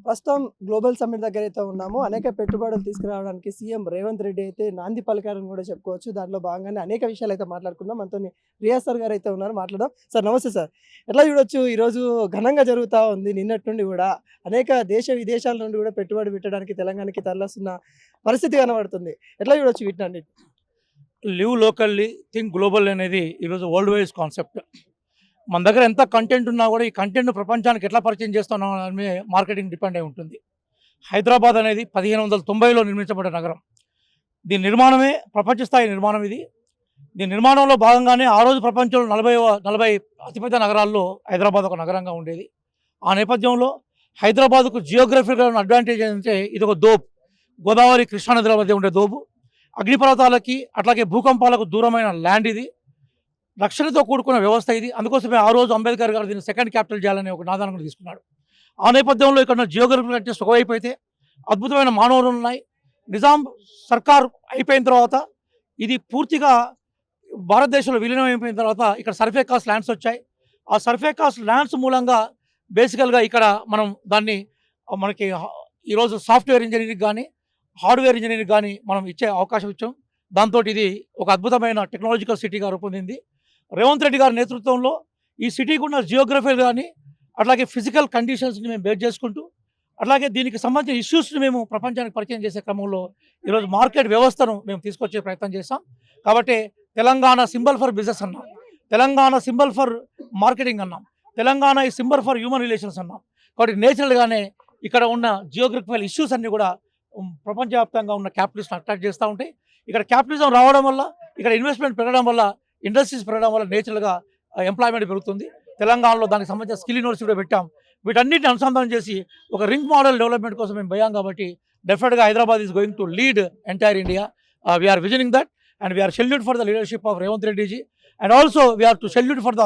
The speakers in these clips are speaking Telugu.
ప్రస్తుతం గ్లోబల్ సమ్మిట్ దగ్గర అయితే ఉన్నాము. అనేక పెట్టుబడులు తీసుకురావడానికి సీఎం రేవంత్ రెడ్డి అయితే నాంది పలికారని కూడా చెప్పుకోవచ్చు. దాంట్లో భాగంగానే అనేక విషయాలు అయితే మాట్లాడుకుందాం. మనతోని రియాజ్ సార్ గారు అయితే ఉన్నారు, మాట్లాడదాం. సార్ నమస్తే సార్. ఎట్లా చూడొచ్చు, ఈరోజు ఘనంగా జరుగుతూ ఉంది. నిన్నటి నుండి కూడా అనేక దేశ విదేశాల నుండి కూడా పెట్టుబడి పెట్టడానికి తెలంగాణకి తరలిస్తున్న పరిస్థితి కనబడుతుంది. ఎట్లా చూడొచ్చు వీటిని? లివ్ లోకల్లీ థింక్ గ్లోబల్ అనేది ఈరోజు వరల్డ్ వైజ్ కాన్సెప్ట్. మన దగ్గర ఎంత కంటెంట్ ఉన్నా కూడా ఈ కంటెంట్ను ప్రపంచానికి ఎట్లా పరిచయం చేస్తున్నాం అనే మార్కెటింగ్ డిపెండ్ అయి ఉంటుంది. హైదరాబాద్ అనేది 1590లో నిర్మించబడ్డ నగరం. దీని నిర్మాణమే ప్రపంచ స్థాయి నిర్మాణం. దీని నిర్మాణంలో భాగంగానే ఆ రోజు ప్రపంచంలో 40 అతిపెద్ద నగరాల్లో హైదరాబాద్ ఒక నగరంగా ఉండేది. ఆ నేపథ్యంలో హైదరాబాద్కు జియోగ్రఫికల్ అడ్వాంటేజ్ ఏంటంటే ఇది ఒక దోబ్, గోదావరి కృష్ణానదుల మధ్య ఉండే దోబు. అగ్నిపర్వతాలకి అట్లాగే భూకంపాలకు దూరమైన ల్యాండ్ ఇది. రక్షణతో కూడుకున్న వ్యవస్థ ఇది. అందుకోసమే ఆ రోజు అంబేద్కర్ గారు దీన్ని సెకండ్ క్యాపిటల్ చేయాలని ఒక నాదాన్ని తీసుకున్నాడు. ఆ నేపథ్యంలో ఇక్కడ జియోగ్రఫికల్ అడ్జస్ట్ ఒకవైపు అయితే అద్భుతమైన మానవులు ఉన్నాయి. నిజాం సర్కార్ అయిపోయిన తర్వాత ఇది పూర్తిగా భారతదేశంలో విలీనం అయిపోయిన తర్వాత ఇక్కడ సర్ఫే కాస్ట్ ల్యాండ్స్ వచ్చాయి. ఆ సర్ఫే కాస్ట్ ల్యాండ్స్ మూలంగా బేసికల్గా ఇక్కడ మనం దాన్ని మనకి ఈరోజు సాఫ్ట్వేర్ ఇంజనీరింగ్ కానీ హార్డ్వేర్ ఇంజనీరింగ్ కానీ మనం ఇచ్చే అవకాశం ఇచ్చాం. దాంతో ఇది ఒక అద్భుతమైన టెక్నాలజికల్ సిటీగా రూపొందింది. రేవంత్ రెడ్డి గారి నేతృత్వంలో ఈ సిటీకి ఉన్న జియోగ్రఫీ కానీ అట్లాగే ఫిజికల్ కండిషన్స్ని మేము బేస్ చేసుకుంటూ అట్లాగే దీనికి సంబంధించిన ఇష్యూస్ని మేము ప్రపంచానికి పరిచయం చేసే క్రమంలో ఈరోజు మార్కెట్ వ్యవస్థను మేము తీసుకొచ్చే ప్రయత్నం చేస్తాం. కాబట్టి తెలంగాణ సింబల్ ఫర్ బిజినెస్ అన్నాం, తెలంగాణ సింబల్ ఫర్ మార్కెటింగ్ అన్నాం, తెలంగాణ ఈ సింబల్ ఫర్ హ్యూమన్ రిలేషన్స్ అన్నాం. కాబట్టి నేచురల్గానే ఇక్కడ ఉన్న జియోగ్రఫికల్ ఇష్యూస్ అన్నీ కూడా ప్రపంచవ్యాప్తంగా ఉన్న క్యాపిటలిస్ట్ని అట్రాక్ట్ చేస్తూ ఉంటాయి. ఇక్కడ క్యాపిటలిజం రావడం వల్ల, ఇక్కడ ఇన్వెస్ట్మెంట్ పెరగడం వల్ల, ఇండస్ట్రీస్ పెరగడం వల్ల నేచురల్గా ఎంప్లాయ్మెంట్ పెరుగుతుంది. తెలంగాణలో దానికి సంబంధించిన స్కిల్ యూనివర్సిటీ కూడా పెట్టాం. వీటన్నిటిని అనుసంధానం చేసి ఒక రింగ్ మోడల్ డెవలప్మెంట్ కోసం మేము పోయాం. కాబట్టి డెఫినెట్గా Hyderabad is going to lead entire India. We are visioning that and we are salute for the leadership of Revanth Reddy ji and also we are to salute for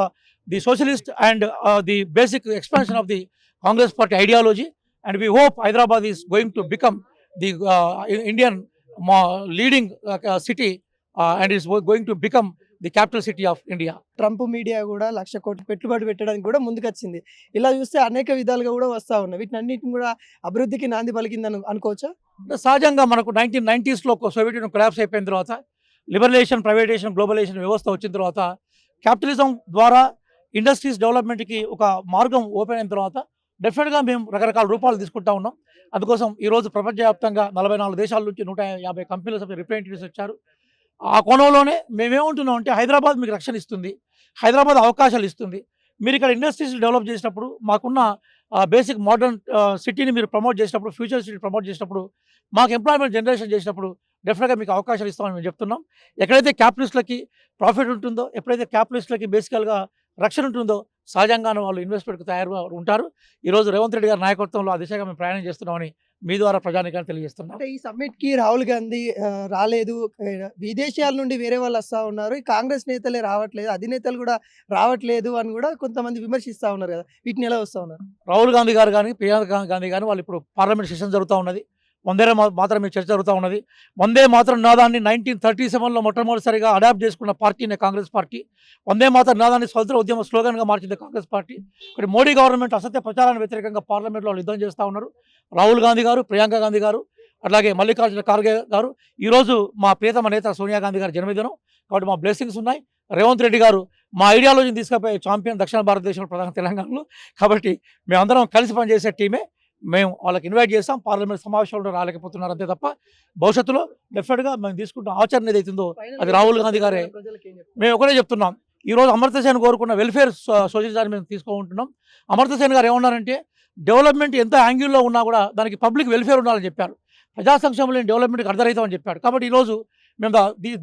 the socialist and the basic expansion of the Congress party ideology. And we hope Hyderabad is going to become the Indian leading city and is going to become the capital city of India. Trump media కూడా 1,00,000 కోట్లు పెట్టుబడి పెట్టడానికి కూడా ముందుకొచ్చింది. ఇలా చూస్తే అనేక విధాలుగా కూడా వస్తూ ఉన్నాయి. వీటిని అన్నింటిని కూడా అభివృద్ధికి నాంది పలికిందని అనుకోవచ్చా? సహజంగా మనకు 1990sలో సోవియట్ యూనియన్ కొలాప్స్ అయిపోయిన తర్వాత లిబరలైజేషన్, ప్రైవేటైజేషన్, గ్లోబలైజేషన్ వ్యవస్థ వచ్చిన తర్వాత క్యాపిటలిజం ద్వారా ఇండస్ట్రీస్ డెవలప్మెంట్కి ఒక మార్గం ఓపెన్ అయిన తర్వాత డెఫినెట్గా మేము రకరకాల రూపాలు తీసుకుంటా ఉన్నాం. అందుకోసం ఈరోజు ప్రపంచవ్యాప్తంగా 44 దేశాల నుంచి 150 కంపెనీల రిప్రజెంటేటివ్స్ వచ్చారు. ఆ కోణంలోనే మేమేమంటున్నాం అంటే హైదరాబాద్ మీకు రక్షణ ఇస్తుంది, హైదరాబాద్ అవకాశాలు ఇస్తుంది. మీరు ఇక్కడ ఇండస్ట్రీస్ డెవలప్ చేసినప్పుడు, మాకున్న బేసిక్ మోడర్న్ సిటీని మీరు ప్రమోట్ చేసినప్పుడు, ఫ్యూచర్ సిటీ ప్రమోట్ చేసినప్పుడు, మాకు ఎంప్లాయ్మెంట్ జనరేషన్ చేసినప్పుడు డెఫినెట్గా మీకు అవకాశాలు ఇస్తామని మేము చెప్తున్నాం. ఎక్కడైతే క్యాపిటలిస్టులకి ప్రాఫిట్ ఉంటుందో, ఎప్పుడైతే క్యాపిటలిస్టులకి బేసికల్గా రక్షణ ఉంటుందో సహజంగానే వాళ్ళు ఇన్వెస్ట్మెంట్కి తయారుగా ఉంటారు. ఈరోజు రేవంత్ రెడ్డి గారి నాయకత్వంలో ఆ దిశగా మేము ప్రయాణం చేస్తున్నామని మీ ద్వారా ప్రజానికాన్ని తెలియజేస్తున్నాం. అంటే ఈ సమ్మిట్కి రాహుల్ గాంధీ రాలేదు, విదేశాల నుండి వేరే వాళ్ళు వస్తూ ఉన్నారు, ఈ కాంగ్రెస్ నేతలే రావట్లేదు, అధినేతలు కూడా రావట్లేదు అని కూడా కొంతమంది విమర్శిస్తూ ఉన్నారు కదా, వీటిని ఎలా వస్తూ ఉన్నారు? రాహుల్ గాంధీ గారు కానీ ప్రియాంక గాంధీ కానీ వాళ్ళు ఇప్పుడు పార్లమెంట్ సెషన్ జరుగుతూ ఉన్నది. వందే మాత్రం చర్చ జరుగుతూ ఉన్నది. వందే మాత్రం నినాదాన్ని 1937లో మొట్టమొదటిసారిగా అడాప్ట్ చేసుకున్న పార్టీనే కాంగ్రెస్ పార్టీ. వందే మాత్రం నినాదాన్ని స్వతంత్ర ఉద్యమ స్లోగన్గా మార్చింది కాంగ్రెస్ పార్టీ. ఇక్కడ మోడీ గవర్నమెంట్ అసత్య ప్రచారానికి వ్యతిరేకంగా పార్లమెంట్లో వాళ్ళు యుద్ధం చేస్తూ ఉన్నారు. రాహుల్ గాంధీ గారు, ప్రియాంక గాంధీ గారు, అట్లాగే మల్లికార్జున ఖార్గే గారు. ఈరోజు మా ప్రియతమ నేత సోనియా గాంధీ గారి జన్మదినం. కాబట్టి మా బ్లెస్సింగ్స్ ఉన్నాయి. రేవంత్ రెడ్డి గారు మా ఐడియాలజీని తీసుకుపోయే ఛాంపియన్ దక్షిణ భారతదేశంలో ప్రధాన తెలంగాణలో. కాబట్టి మేమందరం కలిసి పనిచేసే టీమే. మేము వాళ్ళకి ఇన్వైట్ చేస్తాం. పార్లమెంట్ సమావేశంలో రాలేకపోతున్నారు అంతే తప్ప భవిష్యత్తులో డెఫినెట్గా మేము తీసుకుంటున్న ఆచరణ ఏదైతుందో అది రాహుల్ గాంధీ గారే. మేము ఒకటే చెప్తున్నాం, ఈరోజు అమర్త్య సేన్ కోరుకున్న వెల్ఫేర్ సొసైటీని మేము తీసుకుంటున్నాం. అమర్త్య సేన్ గారు ఏమన్నారంటే డెవలప్మెంట్ ఎంత యాంగిల్లో ఉన్నా కూడా దానికి పబ్లిక్ వెల్ఫేర్ ఉండాలని చెప్పారు. ప్రజా సంక్షేమం లేని డెవలప్మెంట్కి అర్థరహితం చెప్పాడు. కాబట్టి ఈరోజు మేము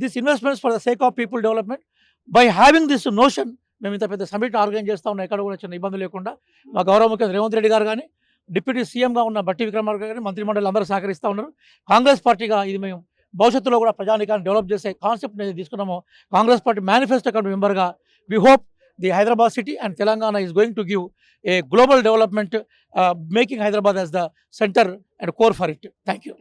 this investments for the sake of people development by having this notion మేము ఇంత పెద్ద సమిట్ ఆర్గనైజ్ చేస్తూ ఉన్నాం. ఎక్కడ కూడా చిన్న ఇబ్బంది లేకుండా మా గౌరవ ముఖ్యమంత్రి రేవంత్ రెడ్డి గారు కానీ, డిప్యూటీ సీఎంగా ఉన్న బట్టి విక్రమార్క గారు, మంత్రిమండలి అందరూ సహకరిస్తూ ఉన్నారు. కాంగ్రెస్ పార్టీగా ఇది మేము భవిష్యత్తులో కూడా ప్రజానికాన్ని డెవలప్ చేసే కాన్సెప్ట్ అనేది తీసుకున్నాము. కాంగ్రెస్ పార్టీ మేనిఫెస్టో కమిటీ మెంబర్గా we hope the Hyderabad city and Telangana is going to give a global development, making Hyderabad as the center and core for it. Thank you.